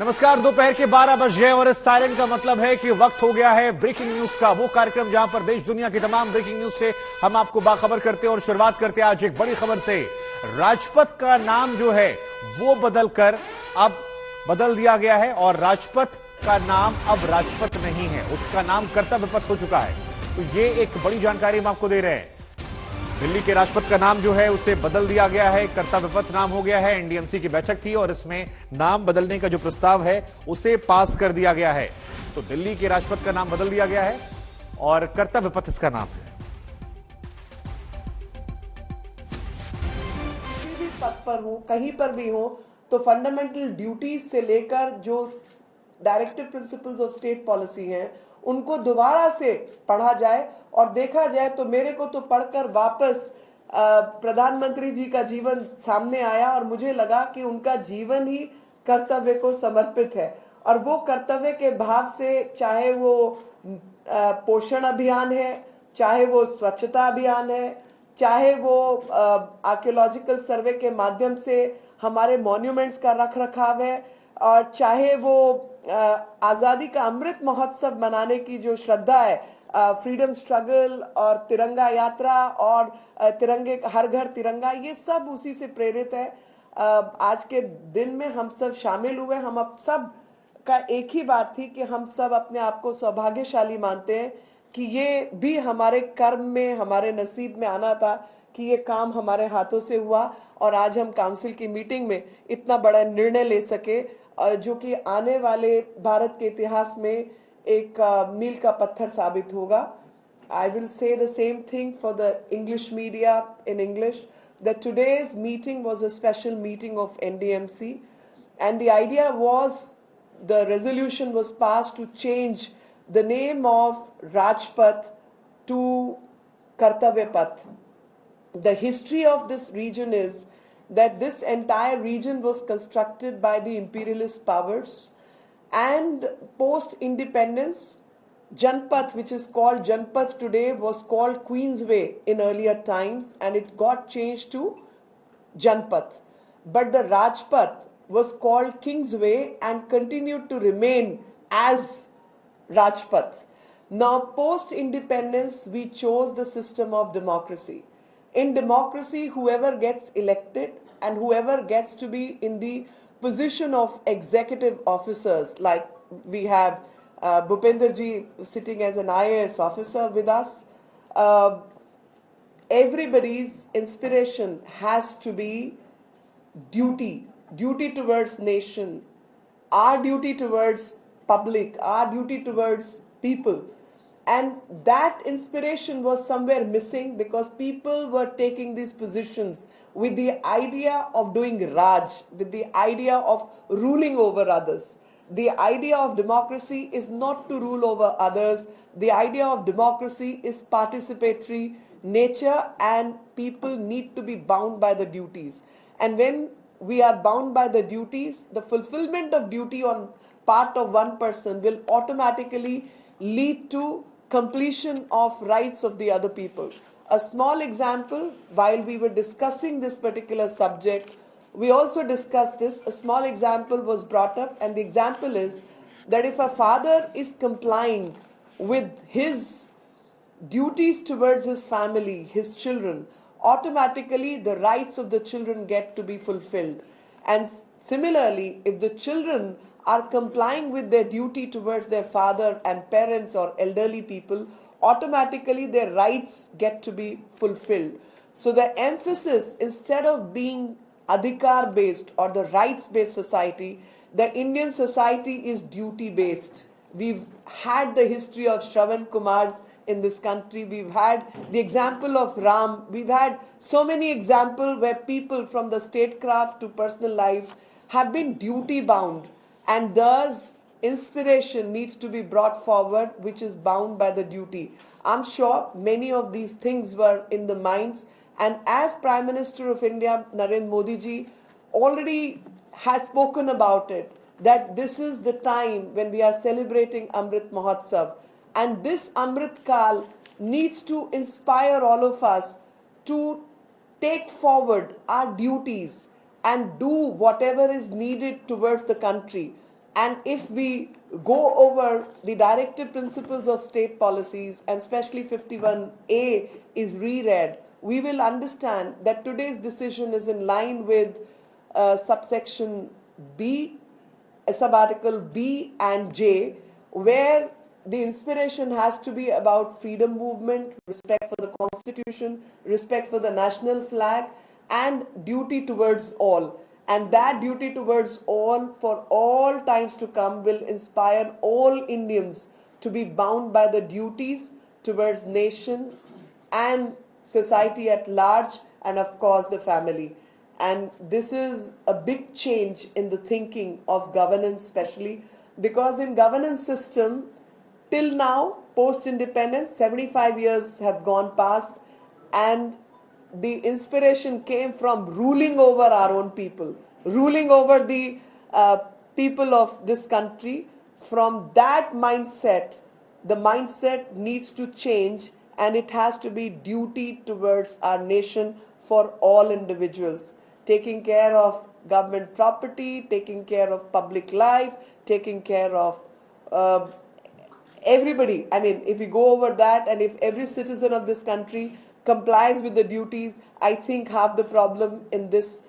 नमस्कार। दोपहर के 12 बज गए और इस सायरन का मतलब है कि वक्त हो गया है ब्रेकिंग न्यूज का, वो कार्यक्रम जहां पर देश दुनिया की तमाम ब्रेकिंग न्यूज से हम आपको बाखबर करते हैं। और शुरुआत करते हैं आज एक बड़ी खबर से। राजपथ का नाम जो है वो बदलकर अब बदल दिया गया है और राजपथ का नाम अब राजपथ नहीं है, उसका नाम कर्तव्य पथ हो चुका है। तो ये एक बड़ी जानकारी हम आपको दे रहे हैं। दिल्ली के राजपथ का नाम जो है उसे बदल दिया गया है, कर्तव्य पथ नाम हो गया है। एनडीएमसी की बैठक थी और इसमें नाम बदलने का जो प्रस्ताव है उसे पास कर दिया गया है। तो दिल्ली के राजपथ का नाम बदल दिया गया है और कर्तव्य पथ इसका नाम है। किसी भी पद पर हो, कहीं पर भी हो, तो फंडामेंटल ड्यूटीज से लेकर जो directive principles of state policy हैं उनको दोबारा से पढ़ा जाए और देखा जाए। तो मेरे को तो पढ़कर वापस प्रधानमंत्री जी का जीवन सामने आया और मुझे लगा कि उनका जीवन ही कर्तव्य को समर्पित है। और वो कर्तव्य के भाव से, चाहे वो पोषण अभियान है, चाहे वो स्वच्छता अभियान है, चाहे वो आर्कियोलॉजिकल सर्वे के माध्यम से हमारे मॉन्यूमेंट्स का रख रखाव है, और चाहे वो आजादी का अमृत महोत्सव मनाने की जो श्रद्धा है, फ्रीडम स्ट्रगल और तिरंगा यात्रा और तिरंगे हर घर तिरंगा, ये सब उसी से प्रेरित है। आज के दिन में हम सब शामिल हुए। हम अब सब का एक ही बात थी कि हम सब अपने आप को सौभाग्यशाली मानते हैं कि ये भी हमारे कर्म में, हमारे नसीब में आना था कि ये काम हमारे हाथों से हुआ और आज हम काउंसिल की मीटिंग में इतना बड़ा निर्णय ले सके, जो कि आने वाले भारत के इतिहास में एक मील का पत्थर साबित होगा। I will say the same thing for the English media in English, that today's meeting was a special meeting of NDMC, and the idea was, the resolution was passed to change the name of Rajpath to Kartavya Path. The history of this region is that this entire region was constructed by the imperialist powers, and post-independence, Janpath, which is called Janpath today, was called Queensway in earlier times, and it got changed to Janpath. But the Rajpath was called Kingsway and continued to remain as Rajpath. Now, post-independence, we chose the system of democracy. In democracy, whoever gets elected and whoever gets to be in the position of executive officers, like we have Bhupender ji sitting as an IAS officer with us, everybody's inspiration has to be duty towards nation, our duty towards public, our duty towards people. And that inspiration was somewhere missing because people were taking these positions with the idea of doing Raj, with the idea of ruling over others. The idea of democracy is not to rule over others. The idea of democracy is participatory nature, and people need to be bound by the duties. And when we are bound by the duties, the fulfillment of duty on part of one person will automatically lead to completion of rights of the other people. A small example, while we were discussing this particular subject, we also discussed this. A small example was brought up, and the example is that if a father is complying with his duties towards his family, his children, automatically the rights of the children get to be fulfilled. And similarly, if the children are complying with their duty towards their father and parents or elderly people, automatically their rights get to be fulfilled. So the emphasis, instead of being adhikar based or the rights based society, the Indian society is duty based. We've had the history of Shravan Kumars in this country. We've had the example of Ram. We've had so many examples where people from the statecraft to personal lives have been duty bound. And thus, inspiration needs to be brought forward, which is bound by the duty. I'm sure many of these things were in the minds. And as Prime Minister of India, Narendra Modi ji, already has spoken about it, that this is the time when we are celebrating Amrit Mahotsav. And this Amrit Kal needs to inspire all of us to take forward our duties and do whatever is needed towards the country. And if we go over the directive principles of state policies, and especially 51A is reread, we will understand that today's decision is in line with subsection B, subarticle B and J, where the inspiration has to be about freedom movement, respect for the constitution, respect for the national flag, and duty towards all. And that duty towards all for all times to come will inspire all Indians to be bound by the duties towards nation and society at large, and of course the family. And this is a big change in the thinking of governance, especially because in governance system, till now, post-independence, 75 years have gone past, and the inspiration came from ruling over our own people, ruling over the people of this country. From that mindset, the mindset needs to change, and it has to be duty towards our nation for all individuals. Taking care of government property, taking care of public life, taking care of everybody. I mean, if we go over that, and if every citizen of this country complies with the duties, I think half the problem in this